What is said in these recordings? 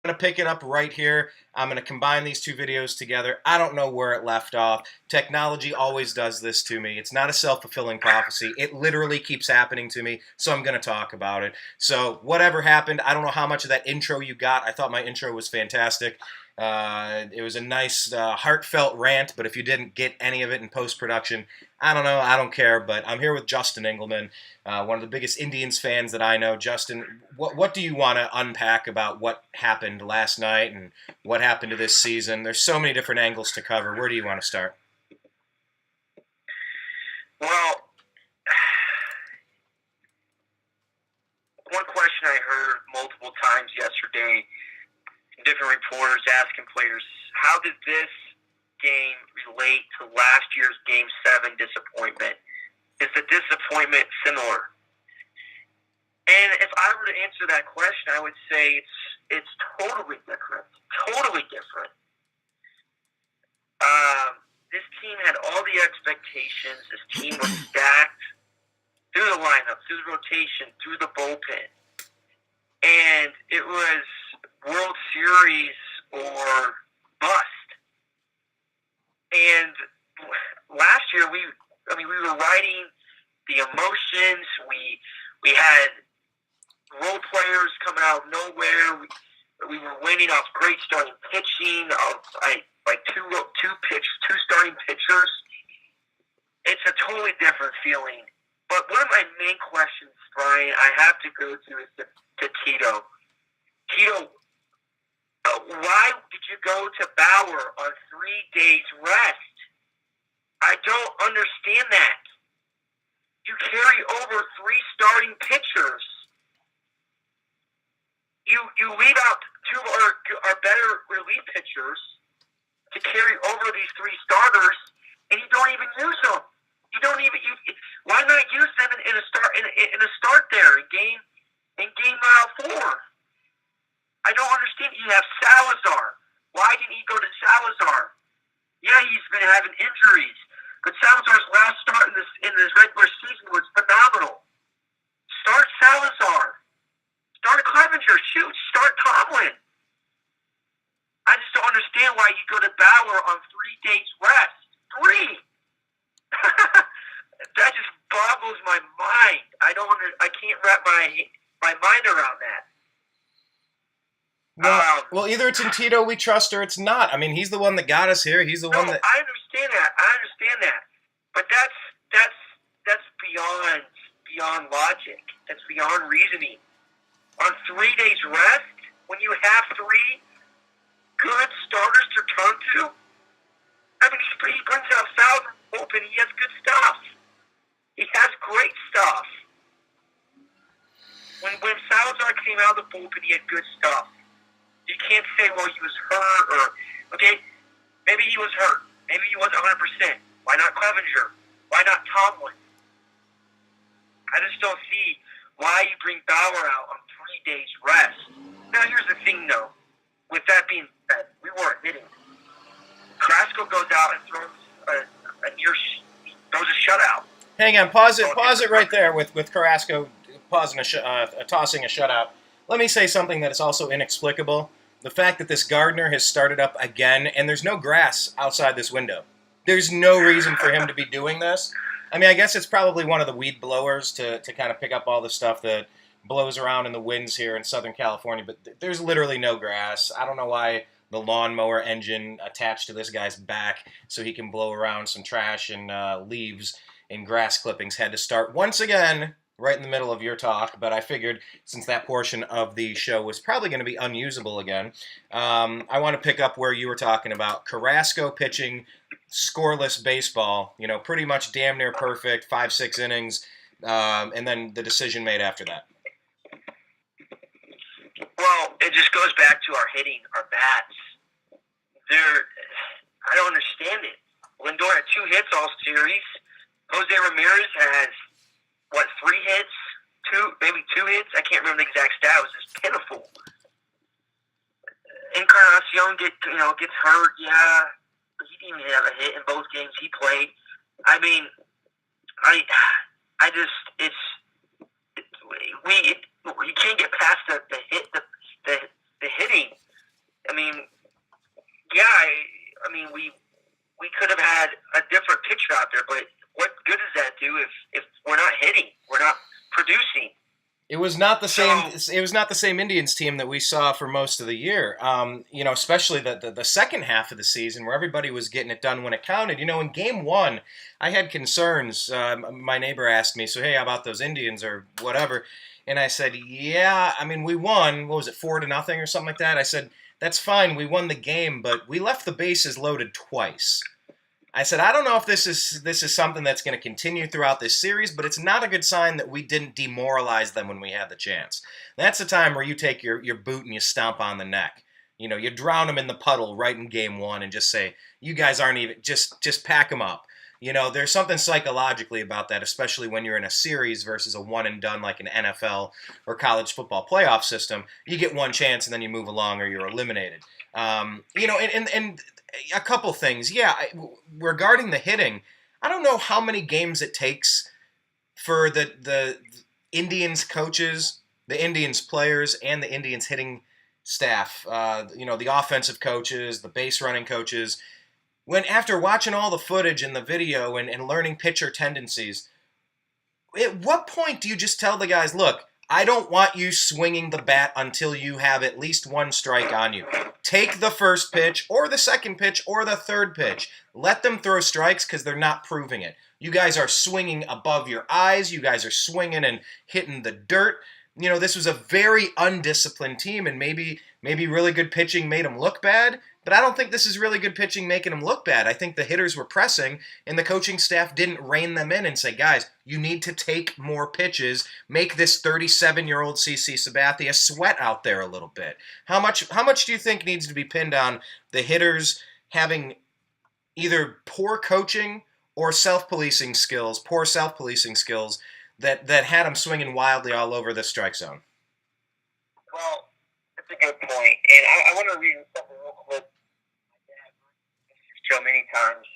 going to pick it up right here. I'm going to combine these two videos together. I don't know where it left off. Technology always does this to me. It's not a self-fulfilling prophecy. It literally keeps happening to me, so I'm going to talk about it. So whatever happened, I don't know how much of that intro you got. I thought my intro was fantastic. It was a nice, heartfelt rant, but if you didn't get any of it in post-production, I don't know, I don't care, but I'm here with Justin Engelman, one of the biggest Indians fans that I know. Justin, what do you want to unpack about what happened last night and what happened to this season? There's so many different angles to cover. Where do you want to start? Well, one question I heard multiple times yesterday, different reporters asking players, how did this game relate to last year's Game 7 disappointment? Is the disappointment similar? And if I were to answer that question, I would say it's totally different. Totally different. This team had all the expectations. This team was stacked through the lineup, through the rotation, through the bullpen. And it was World Series or bust. And last year, we were riding the emotions. We had role players coming out of nowhere. We were winning off great starting pitching, two starting pitchers. It's a totally different feeling. But one of my main questions, Brian, I have to go to is to Tito. Tito, why did you go to Bauer on 3 days rest? I don't understand that. You carry over 3 starting pitchers. You leave out 2 of our better relief pitchers to carry over these 3 starters, and you don't even use them. Why not use them in a start there in game 4? I don't understand. You have Salazar. Why didn't he go to Salazar? Yeah, he's been having injuries, but Salazar's last start in this regular season was phenomenal. Start Salazar. Start Clevenger. Shoot, start Tomlin. I just don't understand why you go to Bauer on 3 days rest. 3. That just boggles my mind. I can't wrap my mind around that. Well, either it's in Tito we trust or it's not. I mean, he's the one that got us here. He's the one that... I understand that. But that's beyond logic. That's beyond reasoning. On 3 days rest, when you have 3 good starters to turn to, I mean, he brings out Salazar open. He has good stuff. He has great stuff. When Salazar came out of the bullpen, he had good stuff. You can't say, well, he was hurt or, okay, maybe he was hurt. Maybe he wasn't 100%. Why not Clevenger? Why not Tomlin? I just don't see why you bring Bauer out on 3 days rest. Now, here's the thing, though. With that being said, we weren't hitting. Carrasco goes out and throws throws a shutout. Hang on, pause it right there with Carrasco tossing a shutout. Let me say something that is also inexplicable. The fact that this gardener has started up again, and there's no grass outside this window. There's no reason for him to be doing this. I mean, I guess it's probably one of the weed blowers to kind of pick up all the stuff that blows around in the winds here in Southern California, but there's literally no grass. I don't know why the lawnmower engine attached to this guy's back so he can blow around some trash and leaves and grass clippings had to start once again right in the middle of your talk, but I figured since that portion of the show was probably going to be unusable again, I want to pick up where you were talking about Carrasco pitching scoreless baseball, pretty much damn near perfect, 5-6 innings, and then the decision made after that. Well, it just goes back to our hitting, our bats. I don't understand it. Lindor had 2 hits all series. Jose Ramirez has, 3 hits? 2 hits? I can't remember the exact stat. It was just pitiful. Encarnacion gets hurt, yeah. But he didn't even have a hit in both games he played. I mean, you can't get past the hitting. mean, yeah, I mean, we could have had a different pitcher out there, but what good does that do if we're not hitting, we're not producing? It was not the same. It was not the same Indians team that we saw for most of the year. Especially the second half of the season where everybody was getting it done when it counted. In Game 1, I had concerns. My neighbor asked me, "So hey, how about those Indians or whatever?" And I said, "Yeah, I mean, we won. What was it, 4-0 or something like that?" I said, "That's fine. We won the game, but we left the bases loaded twice." I said, I don't know if this is something that's going to continue throughout this series, but it's not a good sign that we didn't demoralize them when we had the chance. That's the time where you take your boot and you stomp on the neck. You drown them in the puddle right in Game 1 and just say, you guys aren't even, just pack them up. There's something psychologically about that, especially when you're in a series versus a one and done like an NFL or college football playoff system. You get one chance and then you move along or you're eliminated. And a couple things. Yeah, regarding the hitting, I don't know how many games it takes for the Indians coaches, the Indians players, and the Indians hitting staff, the offensive coaches, the base running coaches, when after watching all the footage and the video and learning pitcher tendencies, at what point do you just tell the guys, look, I don't want you swinging the bat until you have at least one strike on you. Take the first pitch or the second pitch or the third pitch. Let them throw strikes because they're not proving it. You guys are swinging above your eyes. You guys are swinging and hitting the dirt. This was a very undisciplined team, and maybe really good pitching made them look bad, but I don't think this is really good pitching making them look bad. I think the hitters were pressing, and the coaching staff didn't rein them in and say, guys, you need to take more pitches, make this 37-year-old CC Sabathia sweat out there a little bit. How much do you think needs to be pinned on the hitters having either poor coaching or poor self-policing skills that had them swinging wildly all over the strike zone? Well, that's a good point. And I want to read something real quick. My dad this show many times.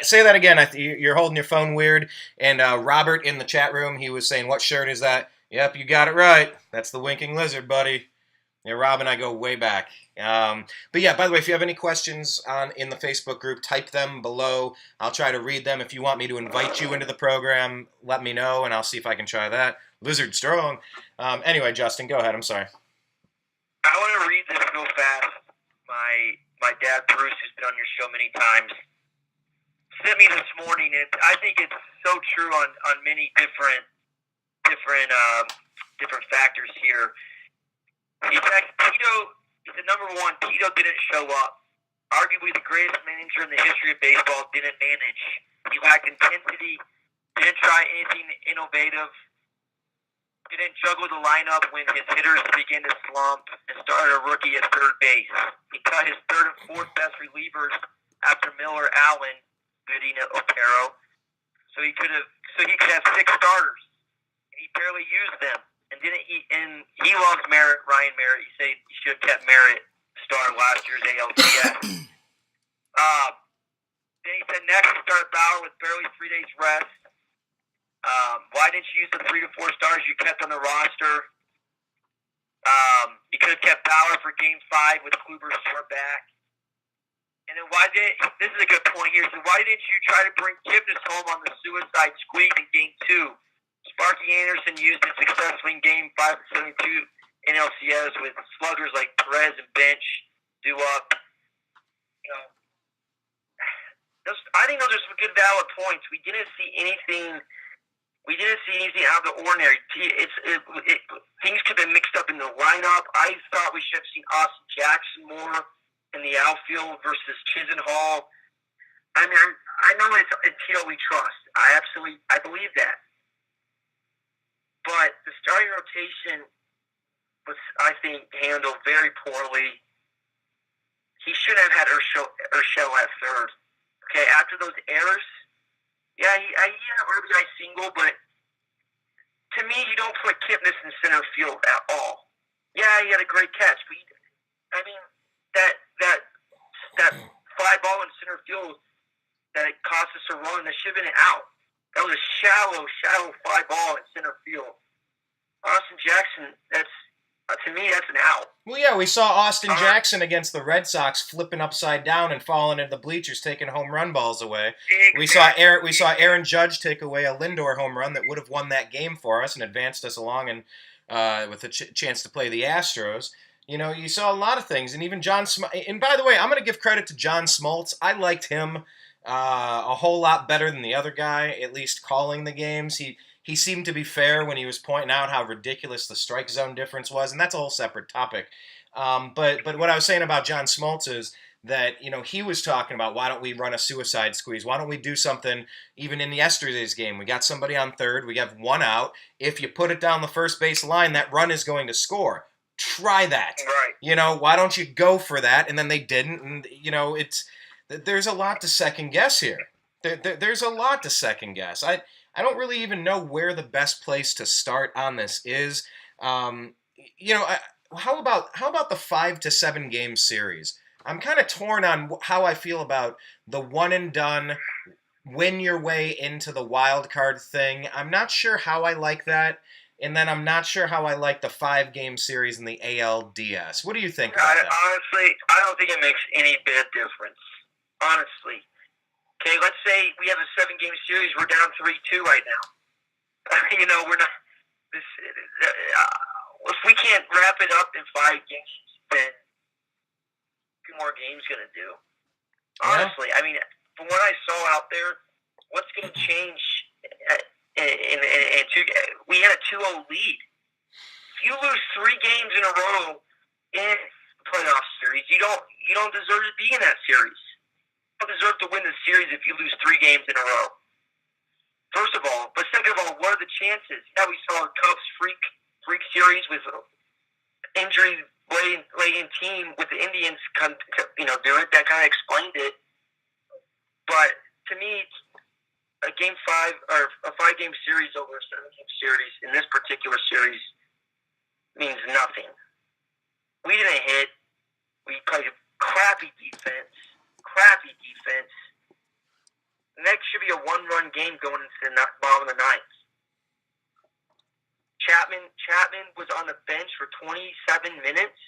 Say that again. You're holding your phone weird. And Robert in the chat room, he was saying, what shirt is that? Yep, you got it right. That's the Winking Lizard, buddy. Yeah, Rob and I go way back. But yeah, by the way, if you have any questions in the Facebook group, type them below. I'll try to read them. If you want me to invite you into the program, let me know, and I'll see if I can try that. Lizard strong. Anyway, Justin, go ahead. I'm sorry. I want to read this real fast. My dad, Bruce, who's been on your show many times, sent me this morning, and I think it's so true on many different factors here. In fact, Tito is the number one. Tito didn't show up. Arguably the greatest manager in the history of baseball didn't manage. He lacked intensity, didn't try anything innovative, didn't juggle the lineup when his hitters began to slump, and started a rookie at third base. He cut his third and fourth best relievers after Miller, Allen, Gooding, and Otero, so he could have 6 starters, and he barely used them. And he loves Merritt, Ryan Merritt. He said he should have kept Merritt starting last year's ALCS. Then he said next he started Bauer with barely 3 days rest. Why didn't you use the 3 to 4 stars you kept on the roster? You could have kept Bauer for Game 5 with Kluber's short back. And then this is a good point here, so why didn't you try to bring Kipnis home on the suicide squeeze in Game 2? Sparky Anderson used it successfully in Game 5 of 72 NLCS with sluggers like Perez and Bench do up. I think those are some good valid points. We didn't see anything out of the ordinary. Things could have been mixed up in the lineup. I thought we should have seen Austin Jackson more in the outfield versus Chisenhall. I mean, I know it's Tito we trust. I believe that. But the starting rotation was, I think, handled very poorly. He should have had Urshel at third. Okay, after those errors, he had an RBI single, but to me, you don't put Kipnis in center field at all. Yeah, he had a great catch, but that fly ball in center field that it cost us a run, that should have been out. That was a shallow fly ball in center field. Austin Jackson, to me, that's an out. Well, yeah, we saw Austin Jackson against the Red Sox flipping upside down and falling into the bleachers, taking home run balls away. We saw Aaron Judge take away a Lindor home run that would have won that game for us and advanced us along, and with a chance to play the Astros. You know, you saw a lot of things, and even John. And by the way, I'm going to give credit to John Smoltz. I liked him a whole lot better than the other guy, at least calling the games. He seemed to be fair when he was pointing out how ridiculous the strike zone difference was, and that's a whole separate topic. But what I was saying about John Smoltz is that, you know, he was talking about, why don't we run a suicide squeeze? Why don't we do something even in yesterday's game? We got somebody on third. We have one out. If you put it down the first base line, that run is going to score. Try that. Right. You know, why don't you go for that? And then they didn't. And, you know, there's a lot to second guess here. There's a lot to second guess. I don't really even know where the best place to start on this is. You know, how about the 5 to 7 game series? I'm kind of torn on how I feel about the one and done, win your way into the wild card thing. I'm not sure how I like that, and then I'm not sure how I like the 5 game series in the ALDS. What do you think about that? Honestly, I don't think it makes any bit of difference. Honestly. Okay, let's say we have a 7 game series. We're down 3-2 right now. You know, we're not. If we can't wrap it up in 5 games, then 2 more games going to do. Honestly, I mean, from what I saw out there, what's going to change? We had a 2-0 lead. If you lose 3 games in a row in the playoff series, you don't deserve to be in that series. You don't deserve to win the series if you lose 3 games in a row. First of all, but second of all, what are the chances? Yeah, we saw a Cubs freak series with injury laden team with the Indians do it. That kind of explained it. But to me, a game 5 or a 5 game series over a 7 game series in this particular series means nothing. We didn't hit. We played a crappy defense. The next should be a 1-run game going into the bottom of the 9th. Chapman was on the bench for 27 minutes.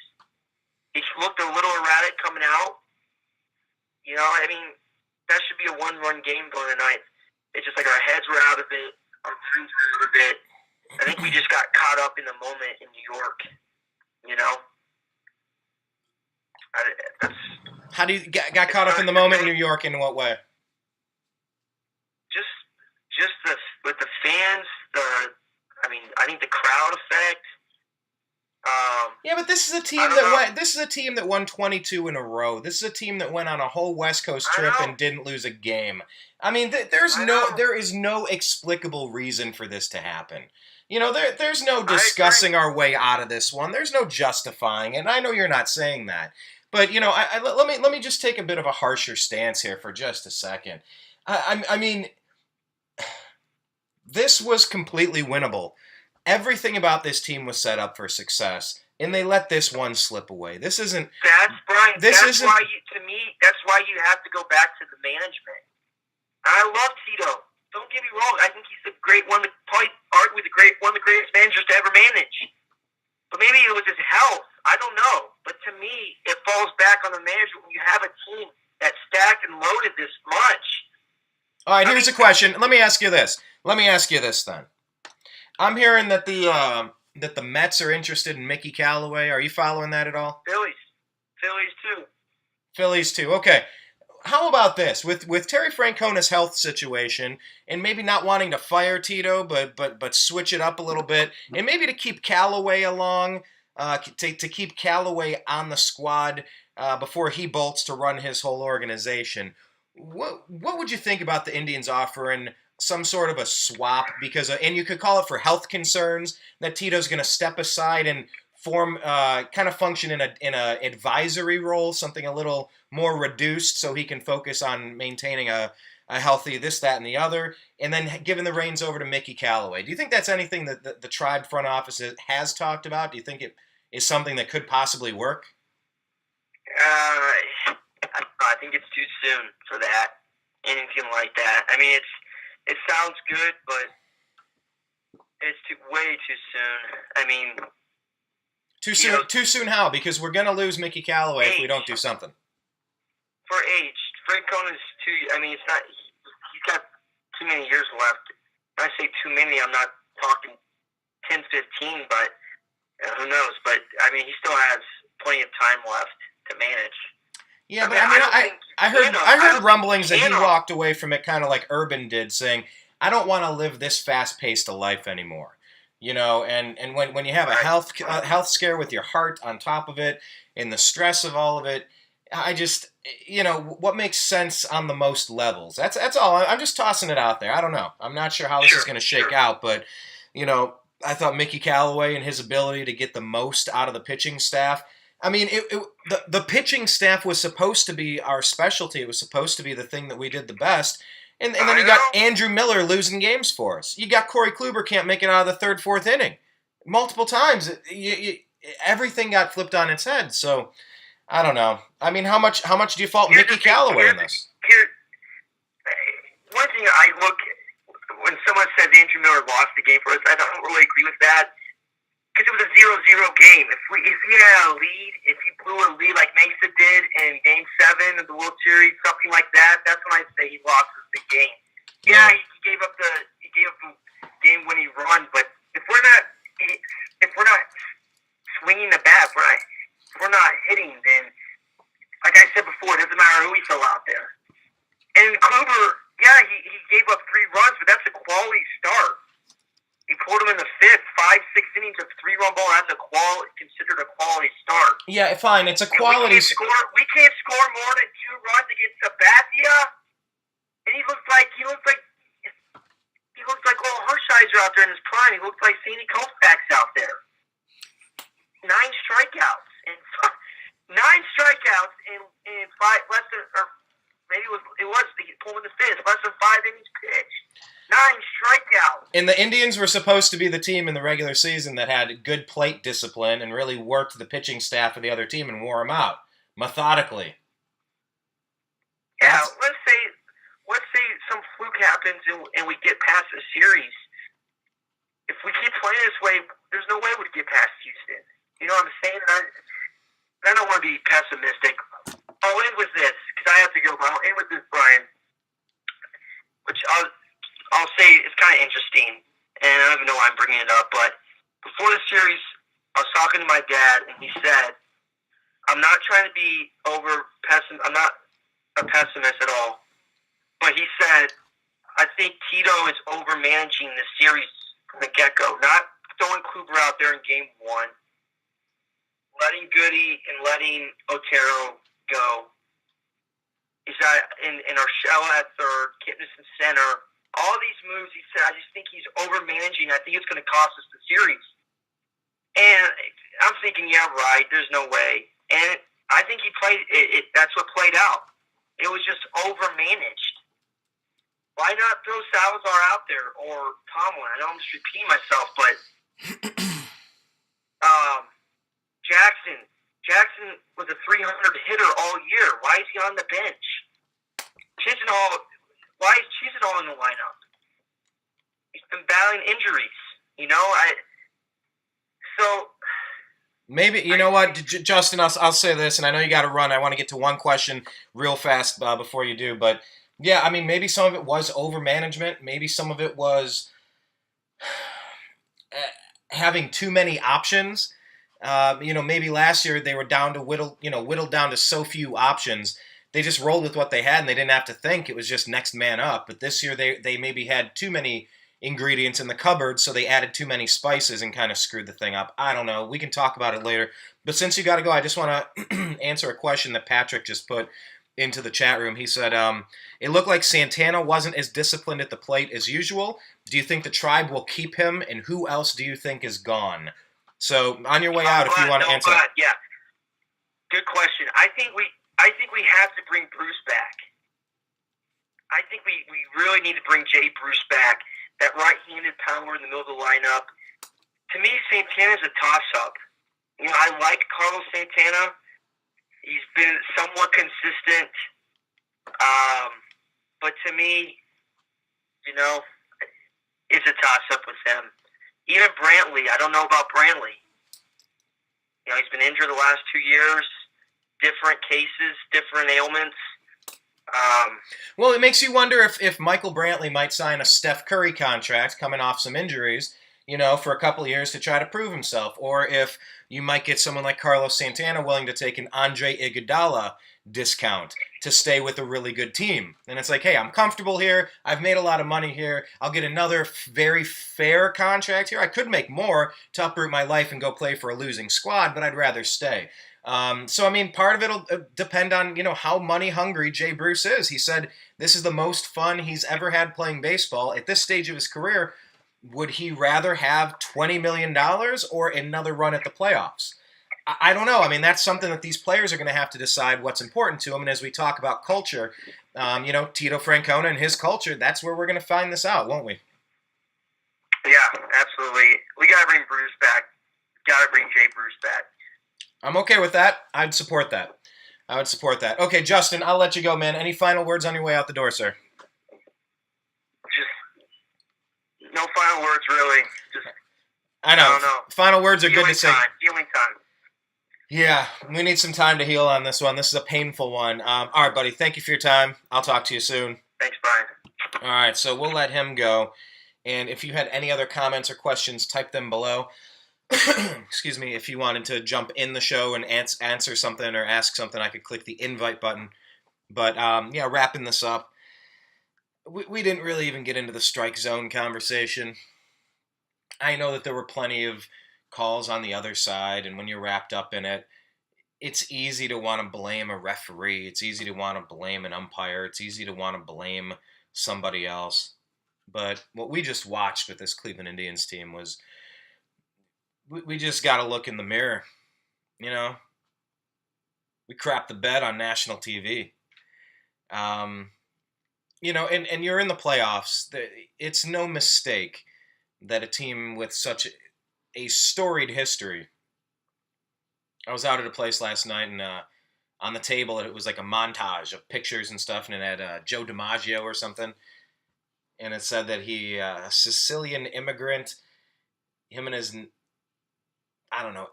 He looked a little erratic coming out. You know, I mean, that should be a 1-run game going to the 9th. It's just like our heads were out of it, our minds were out of it. I think we just got caught up in the moment in New York. You know, How do you got caught up in the moment in New York? In what way? Just with the fans. I think the crowd effect. Yeah, but this is a team This is a team that won 22 in a row. This is a team that went on a whole West Coast trip and didn't lose a game. I mean, there is no explicable reason for this to happen. You know, there's no discussing our way out of this one. There's no justifying, and I know you're not saying that. But you know, let me just take a bit of a harsher stance here for just a second. I mean, this was completely winnable. Everything about this team was set up for success, and they let this one slip away. This isn't. That's Brian. That's why you have to go back to the management. I love Tito. Don't get me wrong. I think he's one of the greatest managers to ever manage. But maybe it was his health. I don't know. But to me, it falls back on the manager when you have a team that's stacked and loaded this much. All right, here's a question. Let me ask you this then. I'm hearing that the Mets are interested in Mickey Callaway. Are you following that at all? Phillies too. Okay. How about this? With Terry Francona's health situation, and maybe not wanting to fire Tito, but switch it up a little bit, and maybe to keep Callaway along, to keep Callaway on the squad before he bolts to run his whole organization. What would you think about the Indians offering some sort of a swap, and you could call it for health concerns, that Tito's going to step aside and function in a advisory role, something a little more reduced, so he can focus on maintaining a healthy this, that, and the other, and then giving the reins over to Mickey Callaway. Do you think that's anything that the Tribe front office has talked about? Do you think it is something that could possibly work? I think it's too soon for that. Anything like that. I mean, it sounds good, but it's way too soon. I mean, Too soon. Too soon. How? Because we're gonna lose Mickey Callaway if we don't do something. For age, Francona's too. I mean, it's not. He's got too many years left. When I say too many, I'm not talking 10, 15, but who knows? But I mean, he still has plenty of time left to manage. Yeah, but I heard rumblings that he walked away from it kind of like Urban did, saying, "I don't want to live this fast-paced a life anymore." You know, and when you have a health scare with your heart on top of it, and the stress of all of it, I just, what makes sense on the most levels? That's all. I'm just tossing it out there. I don't know. I'm not sure how this is going to shake out, but I thought Mickey Callaway and his ability to get the most out of the pitching staff. I mean, the pitching staff was supposed to be our specialty. It was supposed to be the thing that we did the best. And then you got Andrew Miller losing games for us. You got Corey Kluber can't make it out of the third, fourth inning. Multiple times. Everything got flipped on its head. So, I don't know. I mean, how much do you fault Mickey Callaway in this? One thing I look, when someone says Andrew Miller lost the game for us, I don't really agree with that. Because it was a 0-0 game. If he had a lead, if he blew a lead like Mesa did in Game 7 of the World Series, something like that, that's when I say he lost the game. Yeah, he gave up the game-winning run, but if we're not swinging the bat, if we're not hitting, then like I said before, it doesn't matter who we throw out there. And Kluber, yeah, he gave up 3 runs, but that's a quality start. He pulled him in the 5th, 5-6 innings of 3-run ball. That's considered a quality start. Yeah, fine. It's a quality. We can't score more than 2 runs against Sabathia. And he looks like Hershiser out there in his prime. He looks like Sandy Koufax out there. 9 strikeouts and 9 strikeouts in 5 less than, or maybe it was he pulled in the 5th, less than 5 innings pitched. 9 strikeouts. And the Indians were supposed to be the team in the regular season that had good plate discipline and really worked the pitching staff of the other team and wore them out methodically. Yeah, let's say some fluke happens and we get past the series. If we keep playing this way, there's no way we'd get past Houston. You know what I'm saying? I don't want to be pessimistic. I'll end with this because I have to go. But I'll end with this, Brian, which I'll say it's kind of interesting, and I don't even know why I'm bringing it up, but before the series, I was talking to my dad, and he said, I'm not trying to be I'm not a pessimist at all, but he said, I think Tito is over-managing the series from the get-go, not throwing Kluber out there in Game 1, letting Goody and letting Otero go. He's got in Urshela at third, Kipnis in center. All these moves, he said, I just think he's over-managing. I think it's going to cost us the series. And I'm thinking, yeah, right, there's no way. And I think he played it. That's what played out. It was just over-managed. Why not throw Salazar out there or Tomlin? I know I'm just repeating myself, but Jackson was a 300 hitter all year. Why is he on the bench? Why is Chisenhall in the lineup? He's been battling injuries, So maybe Justin. I'll say this, and I know you got to run. I want to get to one question real fast before you do, but yeah, I mean, maybe some of it was over management. Maybe some of it was having too many options. Maybe last year they were whittled down to so few options. They just rolled with what they had, and they didn't have to think. It was just next man up. But this year they maybe had too many ingredients in the cupboard, so they added too many spices and kind of screwed the thing up. I don't know. We can talk about it later. But since you got to go, I just want to answer a question that Patrick just put into the chat room. He said, it looked like Santana wasn't as disciplined at the plate as usual. Do you think the Tribe will keep him, and who else do you think is gone? So on your way out, if you want to answer. Yeah, good question. I think we have to bring Bruce back. I think we really need to bring Jay Bruce back. That right-handed power in the middle of the lineup. To me, Santana's a toss-up. I like Carlos Santana. He's been somewhat consistent. But to me, it's a toss-up with him. Even Brantley, I don't know about Brantley. He's been injured the last 2 years, different cases, different ailments. Well, it makes you wonder if Michael Brantley might sign a Steph Curry contract coming off some injuries, for a couple of years to try to prove himself, or if you might get someone like Carlos Santana willing to take an Andre Iguodala discount to stay with a really good team. And it's like, hey, I'm comfortable here. I've made a lot of money here. I'll get another very fair contract here. I could make more to uproot my life and go play for a losing squad, but I'd rather stay. So, I mean, part of it will depend on, how money hungry Jay Bruce is. He said this is the most fun he's ever had playing baseball. At this stage of his career, would he rather have $20 million or another run at the playoffs? I don't know. I mean, that's something that these players are going to have to decide what's important to them. And as we talk about culture, Tito Francona and his culture, that's where we're going to find this out, won't we? Yeah, absolutely. We got to bring Bruce back. Got to bring Jay Bruce back. I'm okay with that. I'd support that. Okay, Justin, I'll let you go, man. Any final words on your way out the door, sir? Just no final words, really. I know. Final words are good to say. Healing time. Yeah, we need some time to heal on this one. This is a painful one. All right, buddy. Thank you for your time. I'll talk to you soon. Thanks, Brian. All right, so we'll let him go. And if you had any other comments or questions, type them below. Excuse me. If you wanted to jump in the show and answer something or ask something, I could click the invite button. But, wrapping this up, we didn't really even get into the strike zone conversation. I know that there were plenty of calls on the other side, and when you're wrapped up in it, it's easy to want to blame a referee. It's easy to want to blame an umpire. It's easy to want to blame somebody else. But what we just watched with this Cleveland Indians team was we just got to look in the mirror. We crapped the bed on national TV. And you're in the playoffs. It's no mistake that a team with such a storied history. I was out at a place last night, and on the table it was like a montage of pictures and stuff, and it had Joe DiMaggio or something, and it said that he a Sicilian immigrant, him and his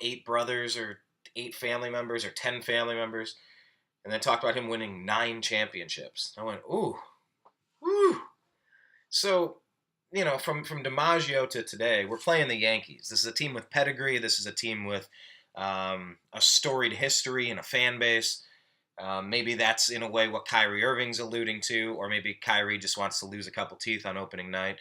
8 brothers or 8 family members or 10 family members, and then talked about him winning 9 championships. I went, ooh, woo. So, from DiMaggio to today, we're playing the Yankees. This is a team with pedigree. This is a team with a storied history and a fan base. Maybe that's, in a way, what Kyrie Irving's alluding to, or maybe Kyrie just wants to lose a couple teeth on opening night.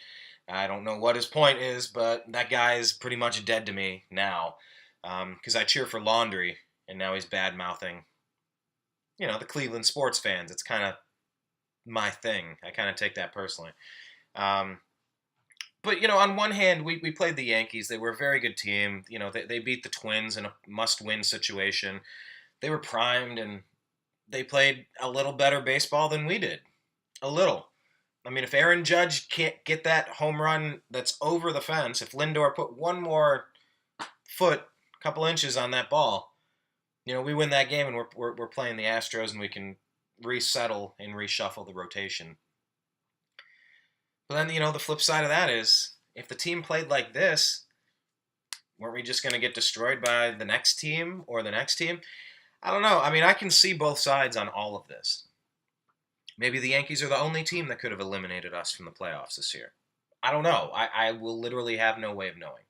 I don't know what his point is, but that guy is pretty much dead to me now, because I cheer for Laundry, and now he's bad-mouthing, the Cleveland sports fans. It's kind of my thing. I kind of take that personally. But, on one hand, we played the Yankees. They were a very good team. They beat the Twins in a must-win situation. They were primed, and they played a little better baseball than we did. A little. I mean, if Aaron Judge can't get that home run that's over the fence, if Lindor put one more foot, couple inches on that ball, we win that game, and we're playing the Astros, and we can resettle and reshuffle the rotation. But then, the flip side of that is, if the team played like this, weren't we just going to get destroyed by the next team or the next team? I don't know. I mean, I can see both sides on all of this. Maybe the Yankees are the only team that could have eliminated us from the playoffs this year. I don't know. I will literally have no way of knowing.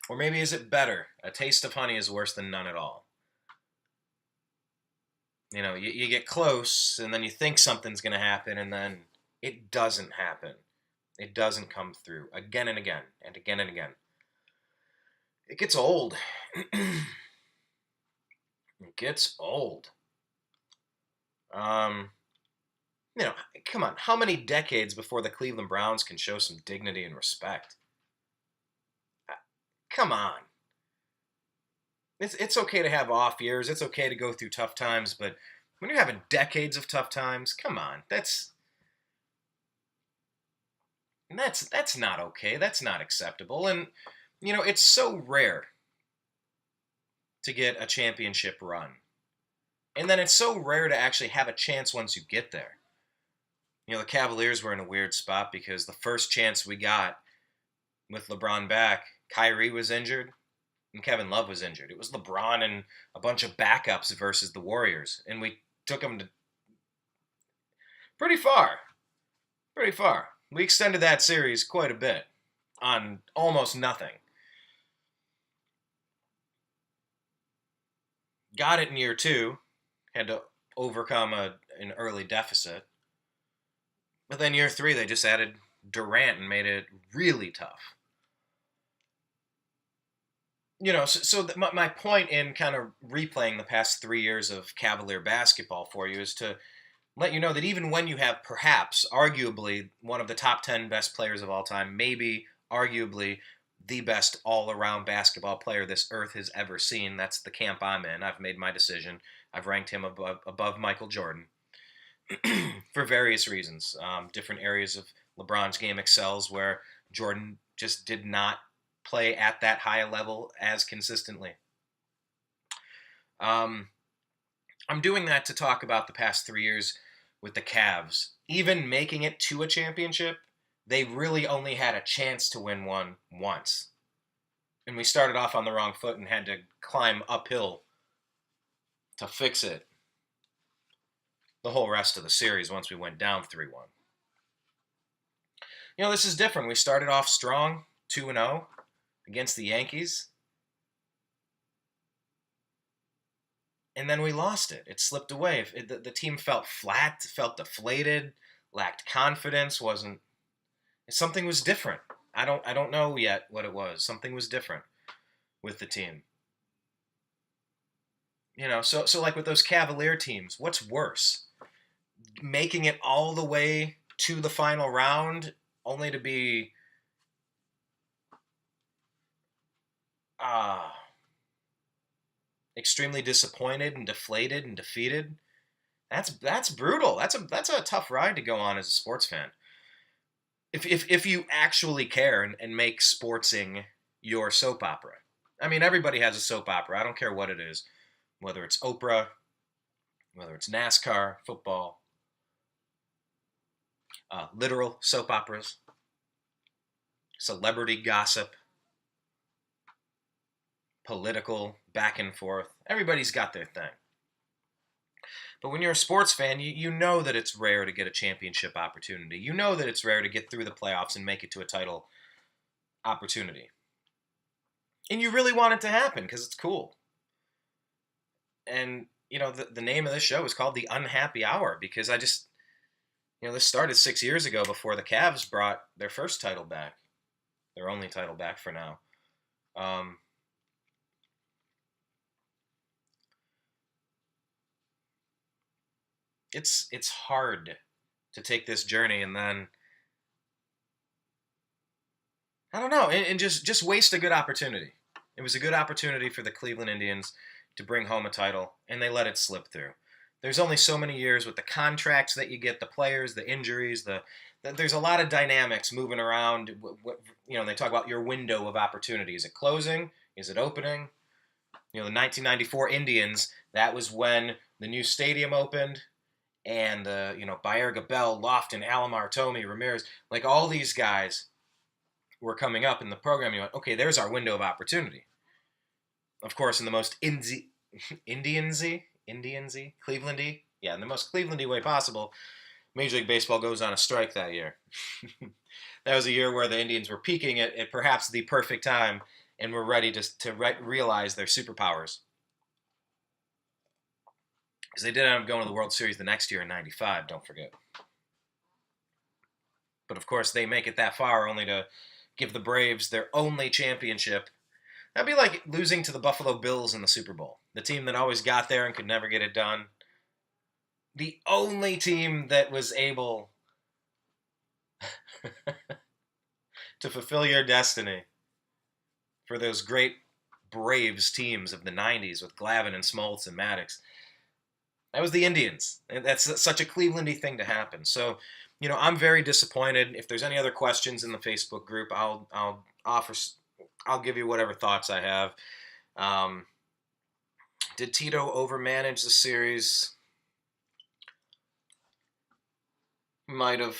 Or maybe is it better? A taste of honey is worse than none at all. You get close, and then you think something's going to happen, and then it doesn't happen. It doesn't come through again and again and again and again. It gets old. It gets old. Come on. How many decades before the Cleveland Browns can show some dignity and respect? Come on. It's okay to have off years. It's okay to go through tough times, but when you're having decades of tough times, come on. That's not okay. That's not acceptable. And it's so rare to get a championship run. And then it's so rare to actually have a chance once you get there. The Cavaliers were in a weird spot because the first chance we got with LeBron back, Kyrie was injured and Kevin Love was injured. It was LeBron and a bunch of backups versus the Warriors, and we took them to pretty far. Pretty far. We extended that series quite a bit on almost nothing. Got it in year 2. Had to overcome an early deficit. But then year 3, they just added Durant and made it really tough. My point in kind of replaying the past 3 years of Cavalier basketball for you is to let you know that even when you have perhaps, arguably, one of the top 10 best players of all time, maybe, arguably, the best all-around basketball player this earth has ever seen, that's the camp I'm in. I've made my decision. I've ranked him above Michael Jordan for various reasons. Different areas of LeBron's game excels where Jordan just did not play at that high a level as consistently. I'm doing that to talk about the past 3 years with the Cavs. Even making it to a championship, they really only had a chance to win one once. And we started off on the wrong foot and had to climb uphill to fix it the whole rest of the series once we went down 3-1. This is different. We started off strong, 2-0 against the Yankees. And then we lost it. It slipped away. The team felt flat, felt deflated, lacked confidence, something was different. I don't know yet what it was. Something was different with the team. So like with those Cavalier teams, what's worse? Making it all the way to the final round only to be extremely disappointed and deflated and defeated. That's brutal. That's a tough ride to go on as a sports fan. If you actually care and make sportsing your soap opera. I mean, everybody has a soap opera. I don't care what it is, whether it's Oprah, whether it's NASCAR, football, literal soap operas, celebrity gossip, political back and forth. Everybody's got their thing. But when you're a sports fan, you know that it's rare to get a championship opportunity. You know that it's rare to get through the playoffs and make it to a title opportunity. And you really want it to happen because it's cool. And, the name of this show is called The Unhappy Hour because I just, this started 6 years ago before the Cavs brought their first title back. Their only title back for now. It's hard to take this journey and then, I don't know, and just waste a good opportunity. It was a good opportunity for the Cleveland Indians to bring home a title, and they let it slip through. There's only so many years with the contracts that you get, the players, the injuries, there's a lot of dynamics moving around. They talk about your window of opportunity. Is it closing? Is it opening? The 1994 Indians, that was when the new stadium opened. And, Baerga, Bell, Lofton, Alomar, Tomey, Ramirez, like all these guys were coming up in the program. You went, okay, there's our window of opportunity. Of course, in the most Indiansy, Clevelandy, in the most Clevelandy way possible, Major League Baseball goes on a strike that year. That was a year where the Indians were peaking at perhaps the perfect time and were ready to realize their superpowers. Because they did end up going to the World Series the next year in '95, don't forget. But of course, they make it that far only to give the Braves their only championship. That'd be like losing to the Buffalo Bills in the Super Bowl. The team that always got there and could never get it done. The only team that was able to fulfill your destiny for those great Braves teams of the 90s with Glavine and Smoltz and Maddox. That was the Indians. And that's such a Clevelandy thing to happen. So, I'm very disappointed. If there's any other questions in the Facebook group, I'll give you whatever thoughts I have. Did Tito overmanage the series? Might have.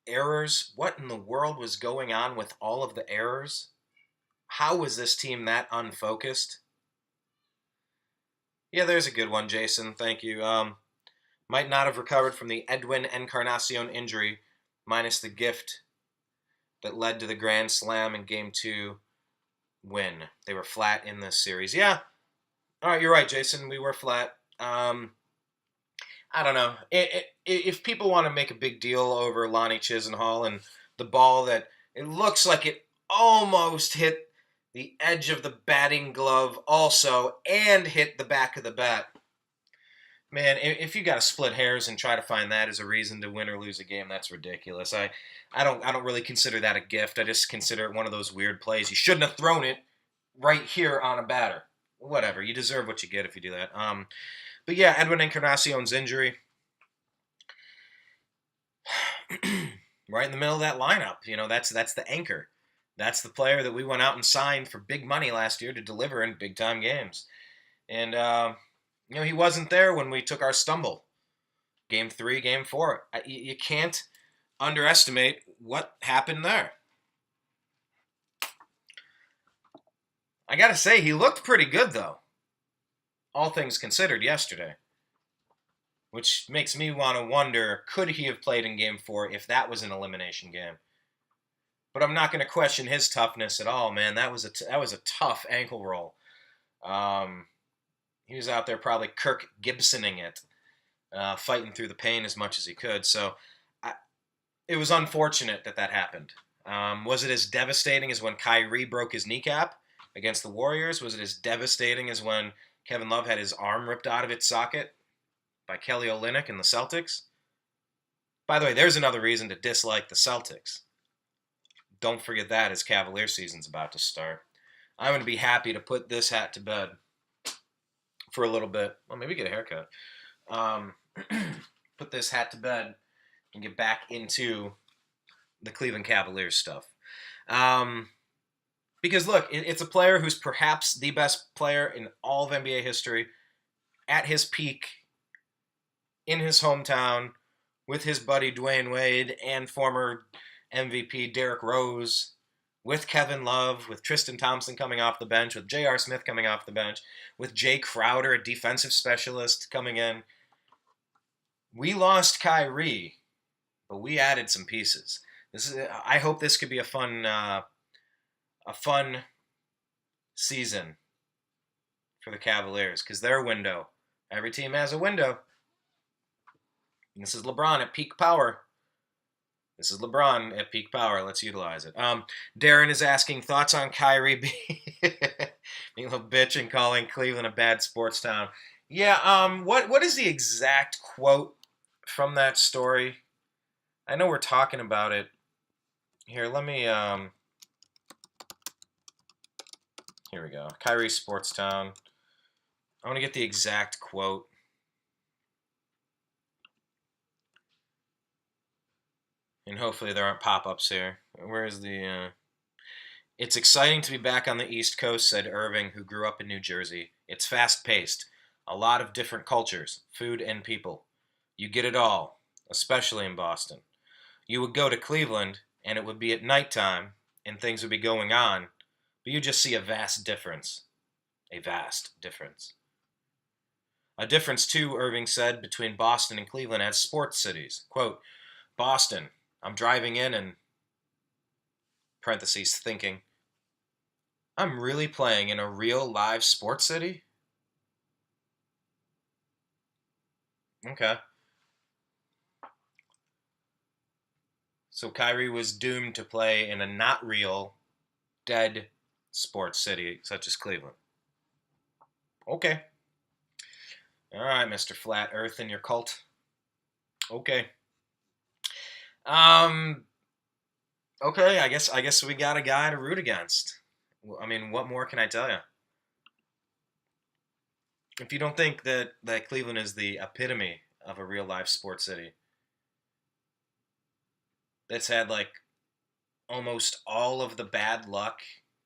Errors? What in the world was going on with all of the errors? How was this team that unfocused? Yeah, there's a good one, Jason. Thank you. Might not have recovered from the Edwin Encarnacion injury, minus the gift that led to the Grand Slam in Game 2 win. They were flat in this series. Yeah. All right, you're right, Jason. We were flat. I don't know. If people want to make a big deal over Lonnie Chisenhall and the ball that it looks like it almost hit the edge of the batting glove also and hit the back of the bat. Man, if you got to split hairs and try to find that as a reason to win or lose a game, that's ridiculous. I don't really consider that a gift. I just consider it one of those weird plays. You shouldn't have thrown it right here on a batter. Whatever. You deserve what you get if you do that. But yeah, Edwin Encarnacion's injury, right in the middle of that lineup. That's the anchor. That's the player that we went out and signed for big money last year to deliver in big time games. And he wasn't there when we took our stumble. Game 3, Game 4. You can't underestimate what happened there. I gotta say, he looked pretty good though. All things considered yesterday. Which makes me want to wonder, could he have played in Game 4 if that was an elimination game? But I'm not going to question his toughness at all, man. That was a tough ankle roll. He was out there probably Kirk Gibsoning it, fighting through the pain as much as he could. So it was unfortunate that happened. Was it as devastating as when Kyrie broke his kneecap against the Warriors? Was it as devastating as when Kevin Love had his arm ripped out of its socket by Kelly Olynyk and the Celtics? By the way, there's another reason to dislike the Celtics. Don't forget that as Cavaliers season's about to start. I'm going to be happy to put this hat to bed for a little bit. Well, maybe get a haircut. Put this hat to bed and get back into the Cleveland Cavaliers stuff. Because look, it's a player who's perhaps the best player in all of NBA history, at his peak, in his hometown, with his buddy Dwayne Wade and former MVP Derrick Rose, with Kevin Love, with Tristan Thompson coming off the bench, with J.R. Smith coming off the bench, with Jay Crowder, a defensive specialist, coming in. We lost Kyrie, but we added some pieces. I hope this could be a fun season for the Cavaliers, because their window, every team has a window. And this is LeBron at peak power. Let's utilize it. Darren is asking thoughts on Kyrie being a little bitch and calling Cleveland a bad sports town. Yeah, what is the exact quote from that story? I know we're talking about it. Here, let me... Here we go. Kyrie Sports Town. I want to get the exact quote. And hopefully there aren't pop-ups here. Where is the... It's exciting to be back on the East Coast, said Irving, who grew up in New Jersey. It's fast-paced. A lot of different cultures, food, and people. You get it all, especially in Boston. You would go to Cleveland, and it would be at nighttime, and things would be going on, but you just see a vast difference. A vast difference. A difference, too, Irving said, between Boston and Cleveland as sports cities. Quote, Boston, I'm driving in and, parentheses, thinking, I'm really playing in a real live sports city? Okay. So Kyrie was doomed to play in a not real, dead sports city such as Cleveland. Okay. All right, Mr. Flat Earth and your cult. Okay. Okay, I guess we got a guy to root against. I mean, what more can I tell you? If you don't think that Cleveland is the epitome of a real life sports city, that's had like almost all of the bad luck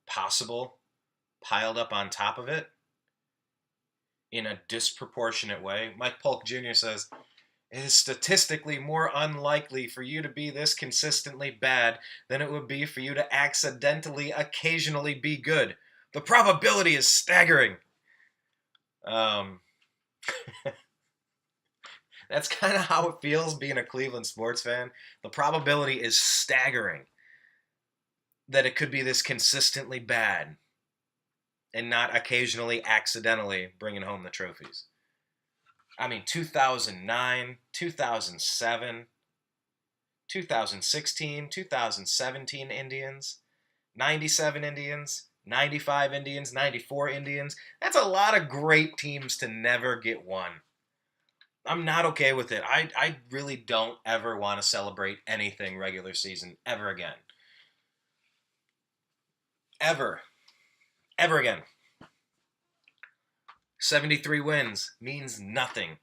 possible piled up on top of it in a disproportionate way. Mike Polk Jr. says, It is statistically more unlikely for you to be this consistently bad than it would be for you to accidentally, occasionally be good. The probability is staggering. That's kind of how it feels being a Cleveland sports fan. The probability is staggering that it could be this consistently bad and not occasionally accidentally bringing home the trophies. I mean, 2009, 2007, 2016, 2017 Indians, 97 Indians, 95 Indians, 94 Indians. That's a lot of great teams to never get one. I'm not okay with it. I really don't ever want to celebrate anything regular season ever again. Ever. Ever again. 73 wins means nothing.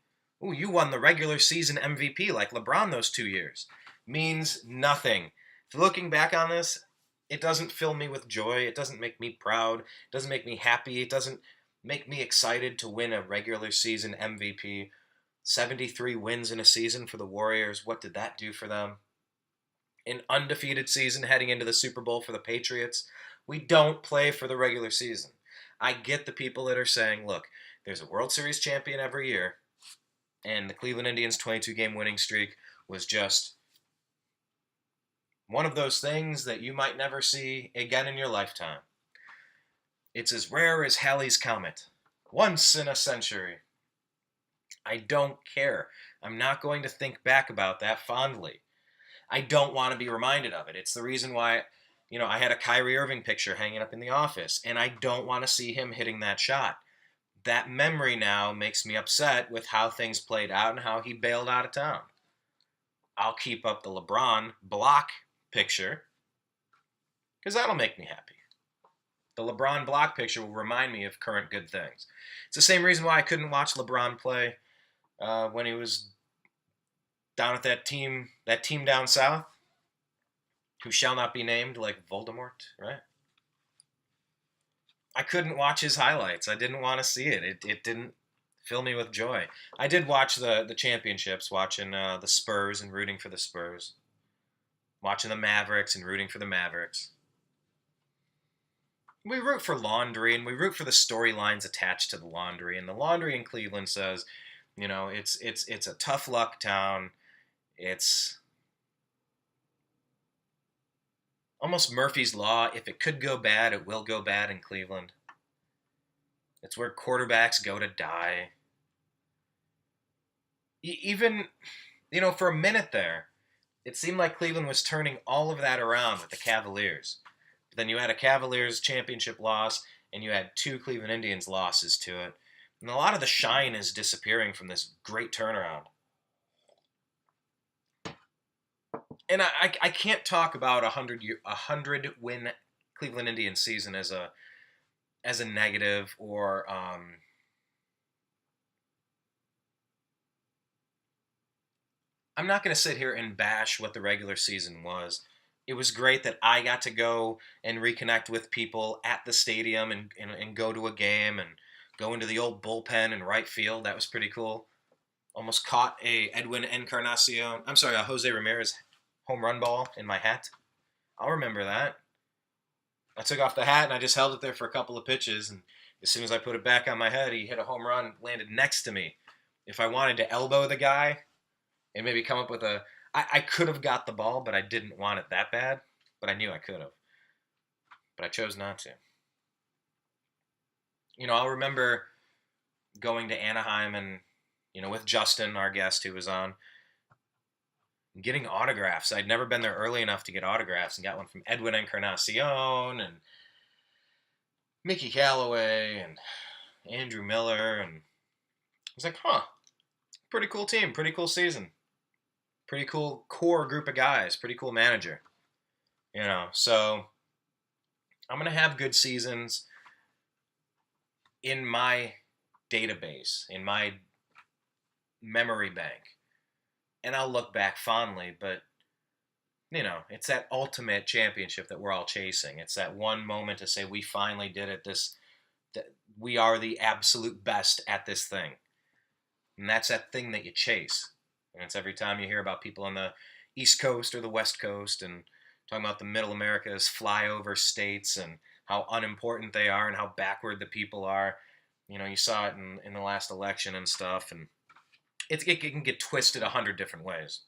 Ooh, you won the regular season MVP like LeBron those 2 years. Means nothing. Looking back on this, it doesn't fill me with joy. It doesn't make me proud. It doesn't make me happy. It doesn't make me excited to win a regular season MVP. 73 wins in a season for the Warriors. What did that do for them? An undefeated season heading into the Super Bowl for the Patriots. We don't play for the regular season. I get the people that are saying, look, there's a World Series champion every year, and the Cleveland Indians' 22-game winning streak was just one of those things that you might never see again in your lifetime. It's as rare as Halley's Comet. Once in a century. I don't care. I'm not going to think back about that fondly. I don't want to be reminded of it. It's the reason why, I had a Kyrie Irving picture hanging up in the office, and I don't want to see him hitting that shot. That memory now makes me upset with how things played out and how he bailed out of town. I'll keep up the LeBron block picture because that'll make me happy. The LeBron block picture will remind me of current good things. It's the same reason why I couldn't watch LeBron play when he was down at that team down south, who shall not be named, like Voldemort, right? I couldn't watch his highlights. I didn't want to see it. It didn't fill me with joy. I did watch the championships, watching the Spurs and rooting for the Spurs, watching the Mavericks and rooting for the Mavericks. We root for laundry, and we root for the storylines attached to the laundry. And the laundry in Cleveland says, it's a tough luck town. It's almost Murphy's Law. If it could go bad, it will go bad in Cleveland. It's where quarterbacks go to die. Even, for a minute there, it seemed like Cleveland was turning all of that around with the Cavaliers. But then you had a Cavaliers championship loss, and you had 2 Cleveland Indians losses to it. And a lot of the shine is disappearing from this great turnaround. And I can't talk about a 100 win Cleveland Indians season as a negative, or I'm not going to sit here and bash what the regular season was. It was great that I got to go and reconnect with people at the stadium and go to a game and go into the old bullpen in right field. That was pretty cool. Almost caught a Jose Ramirez home run ball in my hat. I'll remember that. I took off the hat and I just held it there for a couple of pitches, and as soon as I put it back on my head, he hit a home run, landed next to me. If I wanted to elbow the guy and maybe come up with I could have got the ball, but I didn't want it that bad, but I knew I could have. But I chose not to. I'll remember going to Anaheim and, with Justin, our guest who was on, getting autographs. I'd never been there early enough to get autographs, and got one from Edwin Encarnacion and Mickey Callaway and Andrew Miller, and I was like, pretty cool team, pretty cool season, pretty cool core group of guys, pretty cool manager. So I'm going to have good seasons in my database, in my memory bank. And I'll look back fondly, but, it's that ultimate championship that we're all chasing. It's that one moment to say, we finally did it. That we are the absolute best at this thing. And that's that thing that you chase. And it's every time you hear about people on the East Coast or the West Coast and talking about the Middle America as flyover states and how unimportant they are and how backward the people are. You saw it in the last election and stuff, and it can get twisted 100 different ways.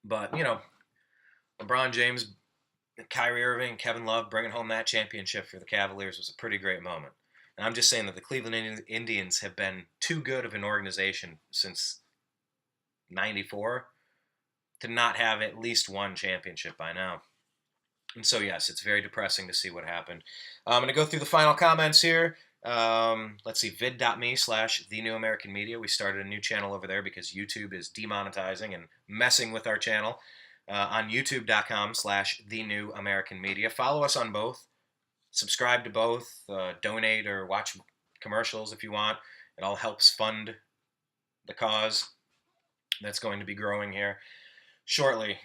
But, LeBron James, Kyrie Irving, Kevin Love bringing home that championship for the Cavaliers was a pretty great moment. And I'm just saying that the Cleveland Indians have been too good of an organization since 94 to not have at least one championship by now. And so, yes, it's very depressing to see what happened. I'm going to go through the final comments here. Let's see, vid.me/TheNewAmericanMedia. We started a new channel over there because YouTube is demonetizing and messing with our channel. On youtube.com/TheNewAmericanMedia. Follow us on both. Subscribe to both. Donate or watch commercials if you want. It all helps fund the cause that's going to be growing here shortly.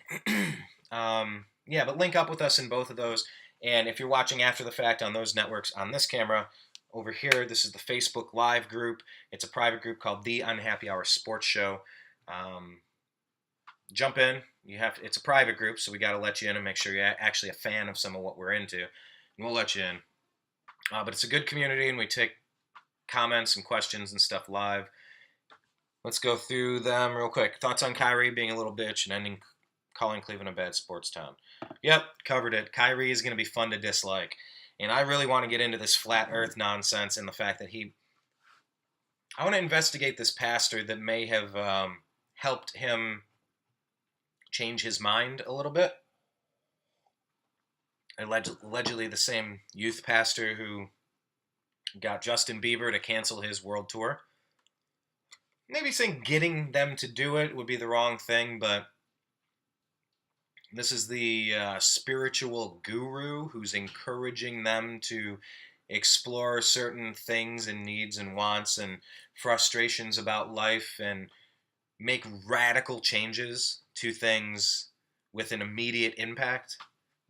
But link up with us in both of those. And if you're watching after the fact on those networks, on this camera over here, this is the Facebook Live group. It's a private group called The Unhappy Hour Sports Show. Jump in. It's a private group, so we got to let you in and make sure you're actually a fan of some of what we're into, and we'll let you in. But it's a good community, and we take comments and questions and stuff live. Let's go through them real quick. Thoughts on Kyrie being a little bitch and calling Cleveland a bad sports town? Yep, covered it. Kyrie is going to be fun to dislike. And I really want to get into this flat earth nonsense and the fact that I want to investigate this pastor that may have helped him change his mind a little bit. Allegedly the same youth pastor who got Justin Bieber to cancel his world tour. Maybe saying getting them to do it would be the wrong thing, but this is the spiritual guru who's encouraging them to explore certain things and needs and wants and frustrations about life and make radical changes to things with an immediate impact.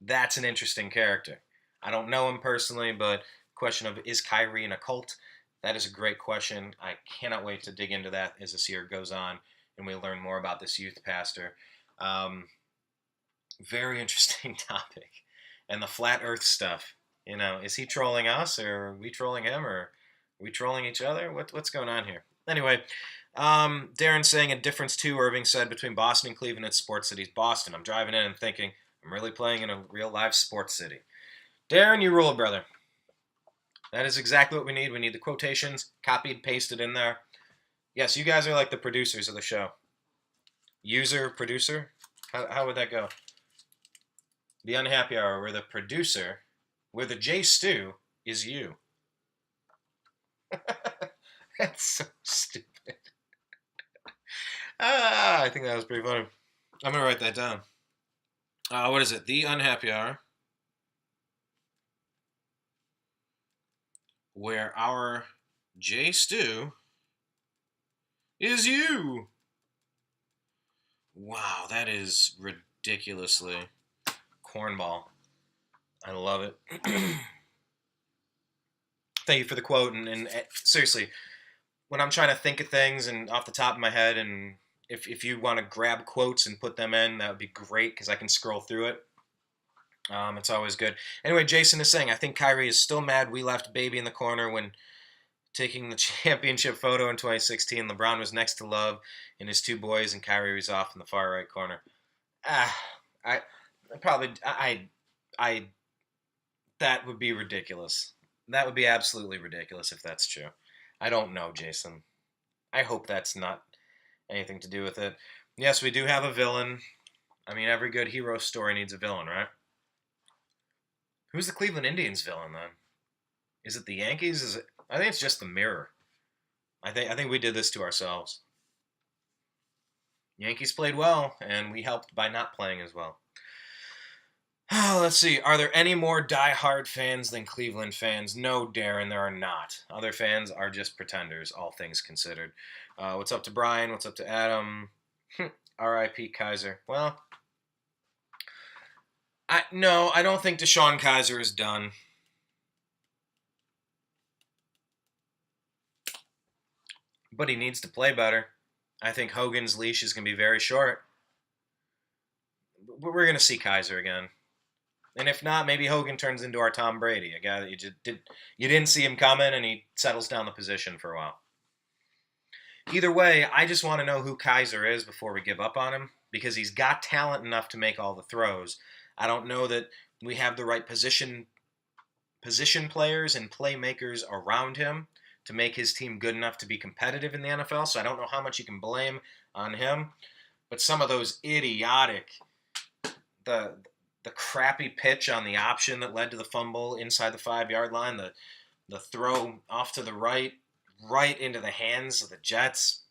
That's an interesting character. I don't know him personally, but question of is Kyrie in a cult? That is a great question. I cannot wait to dig into that as this year goes on and we learn more about this youth pastor. Very interesting topic. And the flat earth stuff. Is he trolling us or are we trolling him or are we trolling each other? What's going on here? Anyway, Darren saying a difference too, Irving said, between Boston and Cleveland and sports cities. Boston, I'm driving in and thinking, I'm really playing in a real live sports city. Darren, you rule, brother. That is exactly what we need. We need the quotations copied, pasted in there. Yes, you guys are like the producers of the show. User, producer? How would that go? The Unhappy Hour, where the producer, where the J Stew is you. That's so stupid. I think that was pretty funny. I'm going to write that down. What is it? The Unhappy Hour, where our J Stew is you. Wow, that is ridiculously cornball. I love it. Thank you for the quote. And seriously, when I'm trying to think of things and off the top of my head, and if you want to grab quotes and put them in, that would be great because I can scroll through it. It's always good. Anyway, Jason is saying, I think Kyrie is still mad we left Baby in the corner when taking the championship photo in 2016. LeBron was next to Love and his two boys, and Kyrie was off in the far right corner. That would be ridiculous. That would be absolutely ridiculous if that's true. I don't know, Jason. I hope that's not anything to do with it. Yes, we do have a villain. I mean, every good hero story needs a villain, right? Who's the Cleveland Indians villain, then? Is it the Yankees? I think it's just the mirror. I think we did this to ourselves. Yankees played well, and we helped by not playing as well. Let's see. Are there any more diehard fans than Cleveland fans? No, Darren, there are not. Other fans are just pretenders, all things considered. What's up to Brian? What's up to Adam? R.I.P. Kaiser. Well, I don't think Deshaun Kaiser is done. But he needs to play better. I think Hogan's leash is going to be very short. We're going to see Kaiser again. And if not, maybe Hogan turns into our Tom Brady, a guy that you didn't see him coming, and he settles down the position for a while. Either way, I just want to know who Kaiser is before we give up on him, because he's got talent enough to make all the throws. I don't know that we have the right position players and playmakers around him to make his team good enough to be competitive in the NFL, so I don't know how much you can blame on him. But some of those idiotic, the crappy pitch on the option that led to the fumble inside the 5-yard line, the throw off to the right into the hands of the Jets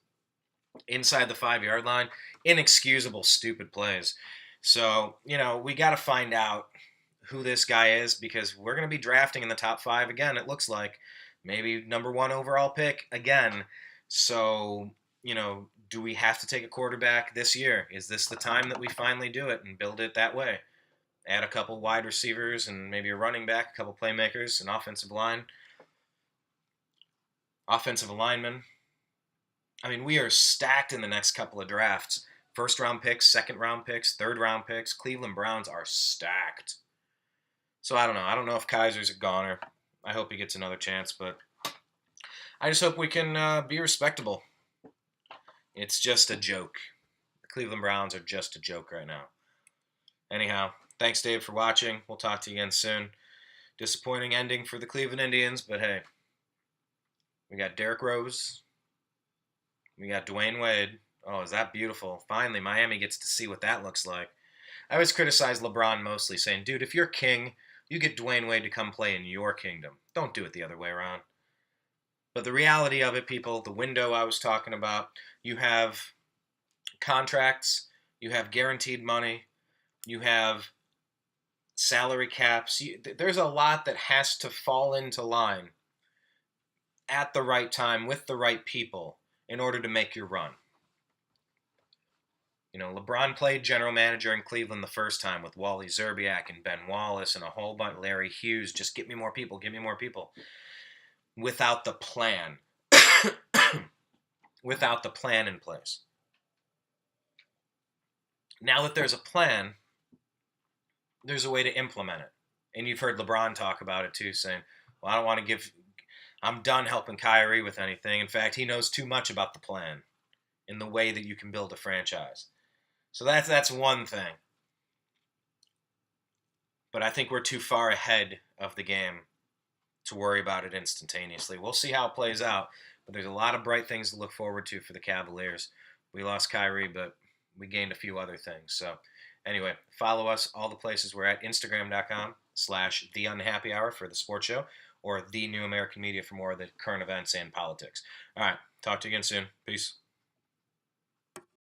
inside the 5-yard line, inexcusable, stupid plays. So, we got to find out who this guy is, because we're going to be drafting in the top 5 again, it looks like. Maybe number 1 overall pick again. So, do we have to take a quarterback this year? Is this the time that we finally do it and build it that way? Add a couple wide receivers and maybe a running back, a couple playmakers, an offensive lineman. I mean, we are stacked in the next couple of drafts. First-round picks, second-round picks, third-round picks. Cleveland Browns are stacked. So I don't know. I don't know if Kaiser's a goner. I hope he gets another chance, but I just hope we can be respectable. It's just a joke. The Cleveland Browns are just a joke right now. Anyhow, thanks, Dave, for watching. We'll talk to you again soon. Disappointing ending for the Cleveland Indians, but hey. We got Derrick Rose. We got Dwayne Wade. Oh, is that beautiful? Finally, Miami gets to see what that looks like. I always criticize LeBron mostly, saying, dude, if you're king, you get Dwayne Wade to come play in your kingdom. Don't do it the other way around. But the reality of it, people, the window I was talking about, you have contracts, you have guaranteed money, you have salary caps. There's a lot that has to fall into line at the right time with the right people in order to make your run. LeBron played general manager in Cleveland the first time with Wally Zerbiak and Ben Wallace and a whole bunch, Larry Hughes. Just get me more people, without the plan. Without the plan in place. Now that there's a plan, there's a way to implement it. And you've heard LeBron talk about it too, saying, well, I'm done helping Kyrie with anything. In fact, he knows too much about the plan in the way that you can build a franchise. So that's one thing. But I think we're too far ahead of the game to worry about it instantaneously. We'll see how it plays out, but there's a lot of bright things to look forward to for the Cavaliers. We lost Kyrie, but we gained a few other things. So anyway, follow us all the places we're at. Instagram.com/TheUnhappyHour for the sports show, or The New American Media for more of the current events and politics. All right, talk to you again soon. Peace.